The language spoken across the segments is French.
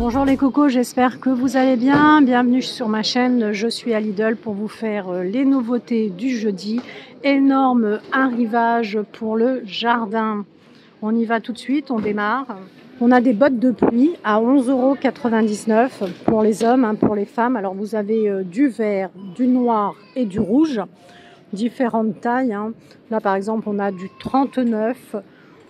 Bonjour les cocos, j'espère que vous allez bien. Bienvenue sur ma chaîne, je suis à Lidl pour vous faire les nouveautés du jeudi. Énorme arrivage pour le jardin. On y va tout de suite, on démarre. On a des bottes de pluie à 11,99 € pour les hommes, pour les femmes. Alors vous avez du vert, du noir et du rouge. Différentes tailles. Là par exemple on a du 39,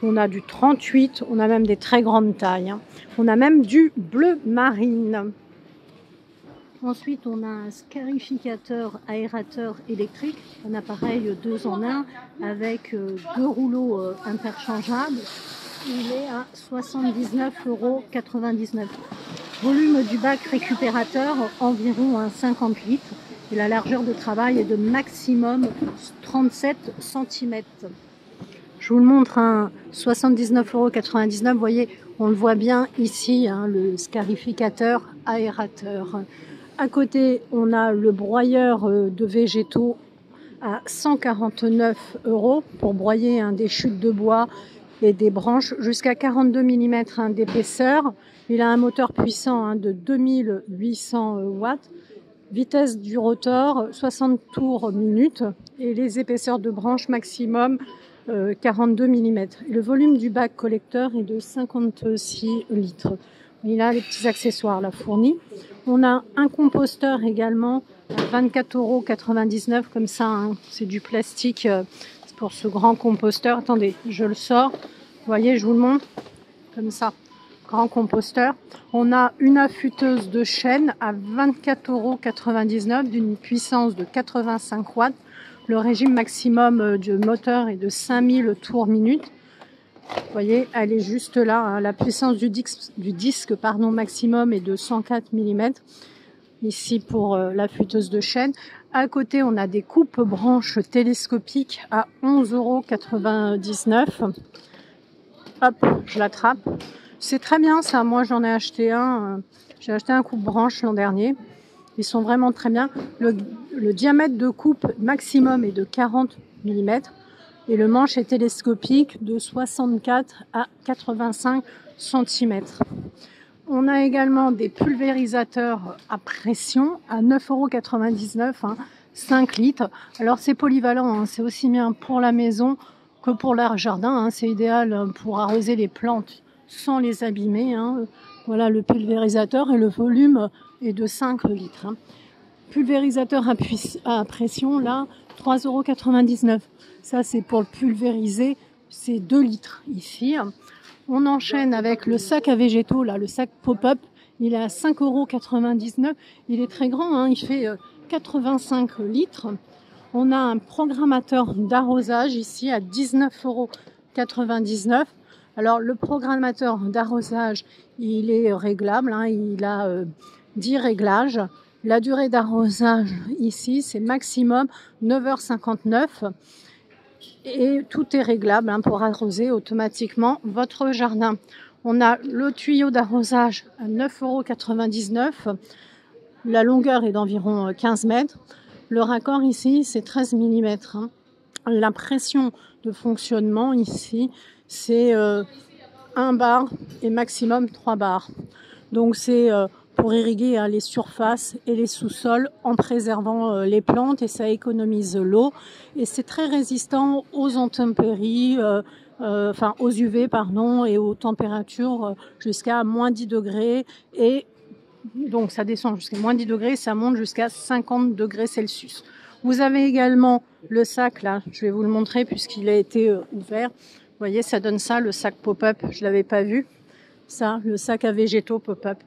on a du 38, on a même des très grandes tailles. On a même du bleu marine. Ensuite on a un scarificateur aérateur électrique, un appareil 2 en 1 avec 2 rouleaux interchangeables. Il est à 79,99 €. Volume du bac récupérateur environ 50 litres. Et la largeur de travail est de maximum 37 cm. Je vous le montre, 79,99 €. Vous voyez, on le voit bien ici, le scarificateur aérateur. À côté, on a le broyeur de végétaux à 149 € pour broyer des chutes de bois et des branches jusqu'à 42 mm d'épaisseur. Il a un moteur puissant de 2800 watts. Vitesse du rotor 60 tours minute et les épaisseurs de branches maximum 42 mm. Le volume du bac collecteur est de 56 litres. Il a les petits accessoires là fournis. On a un composteur également à 24,99 € comme ça. C'est du plastique pour ce grand composteur. Attendez, je le sors. Vous voyez, je vous le montre comme ça. Grand composteur. On a une affûteuse de chêne à 24,99 € d'une puissance de 85 watts. Le régime maximum du moteur est de 5000 tours minute. Vous voyez, elle est juste là. La puissance du disque maximum est de 104 mm. Ici pour l'affûteuse de chêne. À côté, on a des coupes branches télescopiques à 11,99 €. Hop, je l'attrape. C'est très bien ça, moi j'en ai acheté un, j'ai acheté un coupe-branche l'an dernier. Ils sont vraiment très bien. Le diamètre de coupe maximum est de 40 mm et le manche est télescopique de 64 à 85 cm. On a également des pulvérisateurs à pression à 9,99 €, 5 litres. Alors c'est polyvalent, c'est aussi bien pour la maison que pour le jardin. C'est idéal pour arroser les plantes sans les abîmer. Voilà le pulvérisateur et le volume est de 5 litres. Pulvérisateur à pression, là, 3,99 €. Ça, c'est pour le pulvériser, c'est 2 litres ici. On enchaîne avec le sac à végétaux, là, le sac pop-up. Il est à 5,99 €. Il est très grand, il fait 85 litres. On a un programmateur d'arrosage ici à 19,99 €. Alors le programmateur d'arrosage, il est réglable, il a 10 réglages. La durée d'arrosage ici, c'est maximum 9h59 et tout est réglable pour arroser automatiquement votre jardin. On a le tuyau d'arrosage à 9,99 €. La longueur est d'environ 15 mètres. Le raccord ici, c'est 13 mm. La pression de fonctionnement ici, c'est 1 bar et maximum 3 bars. Donc c'est pour irriguer les surfaces et les sous-sols en préservant les plantes et ça économise l'eau. Et c'est très résistant aux intempéries, aux UV et aux températures jusqu'à moins 10 degrés. Et donc ça descend jusqu'à moins 10 degrés, ça monte jusqu'à 50 degrés Celsius. Vous avez également le sac là, je vais vous le montrer puisqu'il a été ouvert. Vous voyez, ça donne ça, le sac pop-up, je l'avais pas vu. Ça, le sac à végétaux pop-up,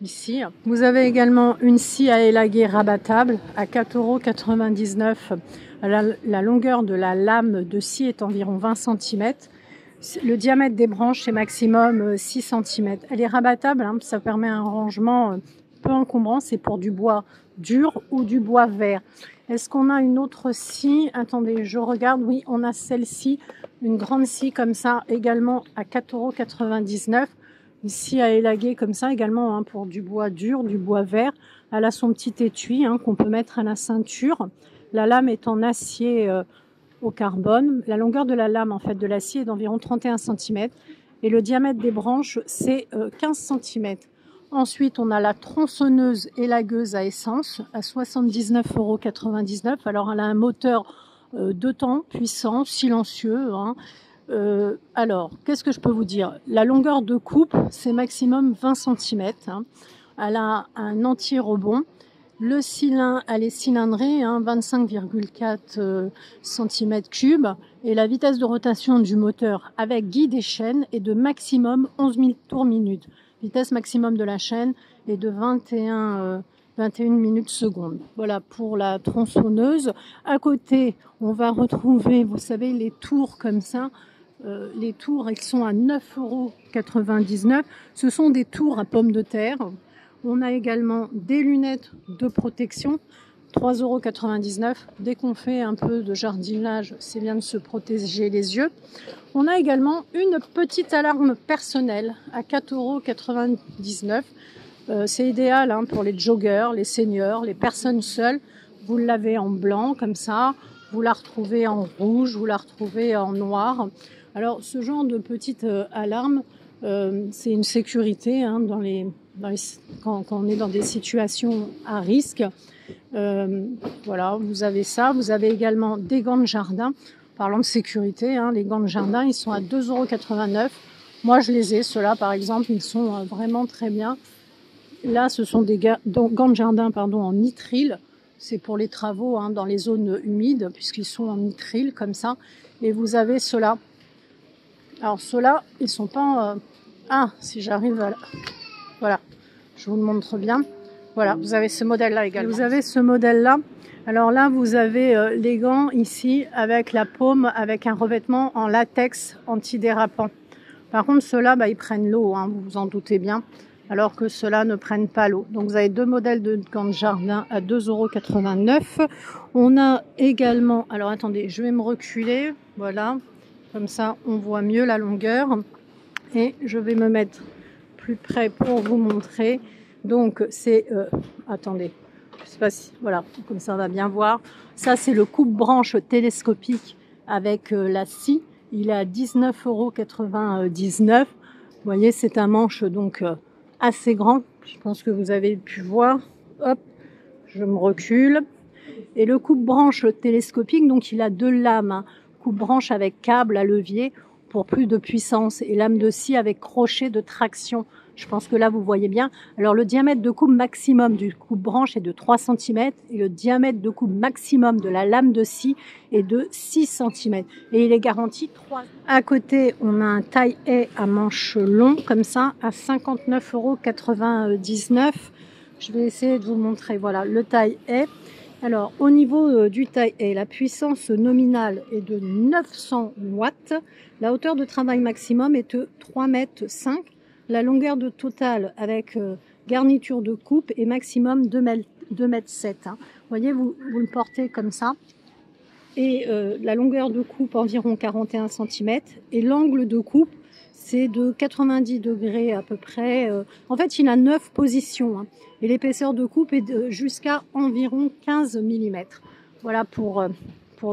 ici. Vous avez également une scie à élaguer rabattable à 4,99 €. La longueur de la lame de scie est environ 20 cm. Le diamètre des branches, c'est maximum 6 cm. Elle est rabattable, ça permet un rangement peu encombrant. C'est pour du bois dur ou du bois vert. Est-ce qu'on a une autre scie? Attendez, je regarde. Oui, on a celle-ci, une grande scie comme ça, également à 4,99 €. Une scie à élaguer comme ça, également pour du bois dur, du bois vert. Elle a son petit étui qu'on peut mettre à la ceinture. La lame est en acier au carbone. La longueur de la lame, de l'acier est d'environ 31 cm. Et le diamètre des branches, c'est 15 cm. Ensuite, on a la tronçonneuse élagueuse à essence à 79,99 €. Alors, elle a un moteur 2 temps, puissant, silencieux, hein. Alors, qu'est-ce que je peux vous dire? La longueur de coupe, c'est maximum 20 cm, hein. Elle a un anti-rebond. Le cylindre, elle est cylindrée, hein, 25,4 cm3. Et la vitesse de rotation du moteur avec guide et chaîne est de maximum 11 000 tours minute. Vitesse maximum de la chaîne est de 21 minutes secondes. Voilà pour la tronçonneuse. À côté, on va retrouver, vous savez, les tours comme ça. Les tours, elles sont à 9,99 €. Ce sont des tours à pommes de terre. On a également des lunettes de protection, 3,99 €. Dès qu'on fait un peu de jardinage, c'est bien de se protéger les yeux. On a également une petite alarme personnelle à 4,99 €. C'est idéal, hein, pour les joggeurs, les seniors, les personnes seules. Vous l'avez en blanc comme ça, vous la retrouvez en rouge, vous la retrouvez en noir. Alors ce genre de petite alarme, c'est une sécurité, hein, quand on est dans des situations à risque. Voilà, vous avez ça. Vous avez également des gants de jardin. Parlons de sécurité, hein, les gants de jardin, ils sont à 2,89 €. Moi, je les ai, ceux-là, par exemple, ils sont vraiment très bien. Là, ce sont des gants de jardin, pardon, en nitrile. C'est pour les travaux, hein, dans les zones humides, puisqu'ils sont en nitrile, comme ça. Et vous avez ceux-là. Alors, ceux-là, ils sont pas... Ah, si j'arrive à... Voilà, je vous le montre bien. Voilà, vous avez ce modèle-là également. Vous avez ce modèle-là. Alors là, vous avez les gants ici avec la paume, avec un revêtement en latex antidérapant. Par contre, ceux-là, ils prennent l'eau, hein, vous vous en doutez bien, alors que ceux-là ne prennent pas l'eau. Donc, vous avez deux modèles de gants de jardin à 2,89 €. On a également... Alors, attendez, je vais me reculer. Voilà, comme ça, on voit mieux la longueur. Et je vais me mettre plus près pour vous montrer. Donc, c'est... attendez. Je sais pas si, voilà, comme ça on va bien voir. Ça, c'est le coupe-branche télescopique avec la scie. Il est à 19,99 €. Vous voyez, c'est un manche donc assez grand. Je pense que vous avez pu voir. Hop, je me recule. Et le coupe-branche télescopique, donc il a deux lames, hein. Coupe-branche avec câble à levier pour plus de puissance et lame de scie avec crochet de traction. Je pense que là, vous voyez bien. Alors, le diamètre de coupe maximum du coupe-branche est de 3 cm et le diamètre de coupe maximum de la lame de scie est de 6 cm. Et il est garanti 3. À côté, on a un taille-haie à manche long, comme ça, à 59,99 €. Je vais essayer de vous montrer. Voilà, le taille-haie. Alors, au niveau du taille-haie, la puissance nominale est de 900 watts. La hauteur de travail maximum est de 3,5 m. La longueur de totale avec garniture de coupe est maximum 2,7 m. Hein. Vous voyez, vous le portez comme ça. Et la longueur de coupe environ 41 cm. Et l'angle de coupe, c'est de 90 degrés à peu près. En fait, il a 9 positions. Hein. Et l'épaisseur de coupe est jusqu'à environ 15 mm. Voilà pour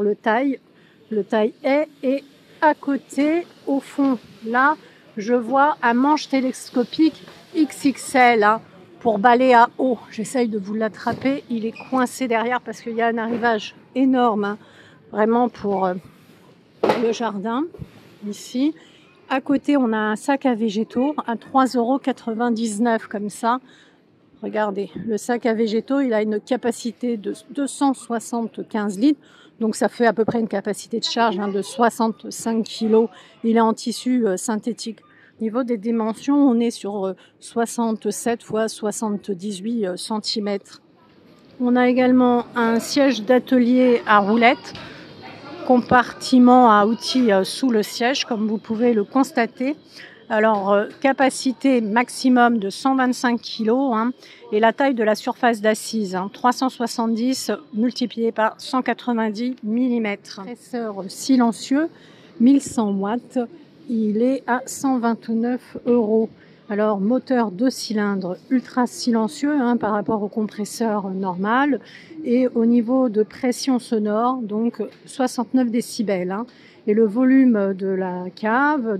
le taille-haie. Et à côté, au fond, là, je vois un manche télescopique XXL, hein, pour balai à eau. J'essaye de vous l'attraper. Il est coincé derrière parce qu'il y a un arrivage énorme, hein, vraiment pour le jardin. Ici, à côté, on a un sac à végétaux à 3,99 € comme ça. Regardez, le sac à végétaux, il a une capacité de 275 litres. Donc, ça fait à peu près une capacité de charge, hein, de 65 kg. Il est en tissu synthétique. Au niveau des dimensions, on est sur 67 x 78 cm. On a également un siège d'atelier à roulettes, compartiment à outils sous le siège, comme vous pouvez le constater. Alors, capacité maximum de 125 kg, hein, et la taille de la surface d'assise, hein, 370 multiplié par 190 mm. Compresseur silencieux, 1100 watts, il est à 129 €. Alors, moteur 2 cylindres ultra silencieux, hein, par rapport au compresseur normal. Et au niveau de pression sonore, donc 69 décibels. Hein. Et le volume de la cuve,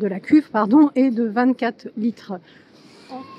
est de 24 litres.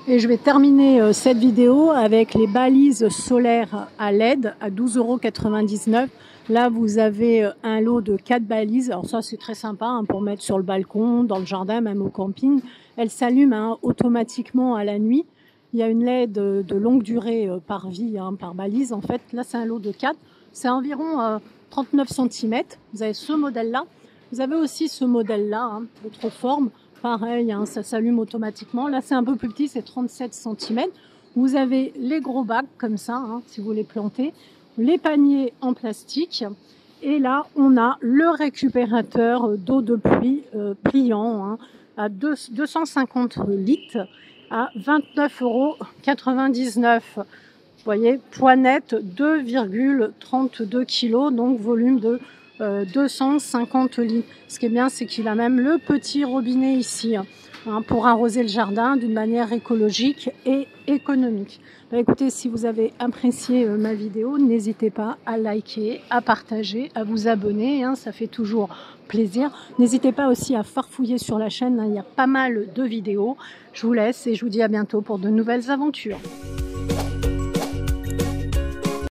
Et je vais terminer cette vidéo avec les balises solaires à LED à 12,99 €. Là, vous avez un lot de 4 balises. Alors ça, c'est très sympa hein, pour mettre sur le balcon, dans le jardin, même au camping. Elles s'allument hein, automatiquement à la nuit. Il y a une LED de longue durée par vie, hein, par balise. En fait, là, c'est un lot de 4. C'est environ 39 cm. Vous avez ce modèle-là. Vous avez aussi ce modèle-là, hein, d'autres formes. Pareil, hein, ça s'allume automatiquement. Là, c'est un peu plus petit, c'est 37 cm. Vous avez les gros bacs comme ça, hein, si vous les plantez. Les paniers en plastique. Et là, on a le récupérateur d'eau de pluie pliant hein, à 250 litres à 29,99 €. Vous voyez, poids net 2,32 kg, donc volume de 250 litres. Ce qui est bien, c'est qu'il a même le petit robinet ici hein, pour arroser le jardin d'une manière écologique et économique. Bah, écoutez, si vous avez apprécié ma vidéo, n'hésitez pas à liker, à partager, à vous abonner, hein, ça fait toujours plaisir. N'hésitez pas aussi à farfouiller sur la chaîne, hein, il y a pas mal de vidéos. Je vous laisse et je vous dis à bientôt pour de nouvelles aventures.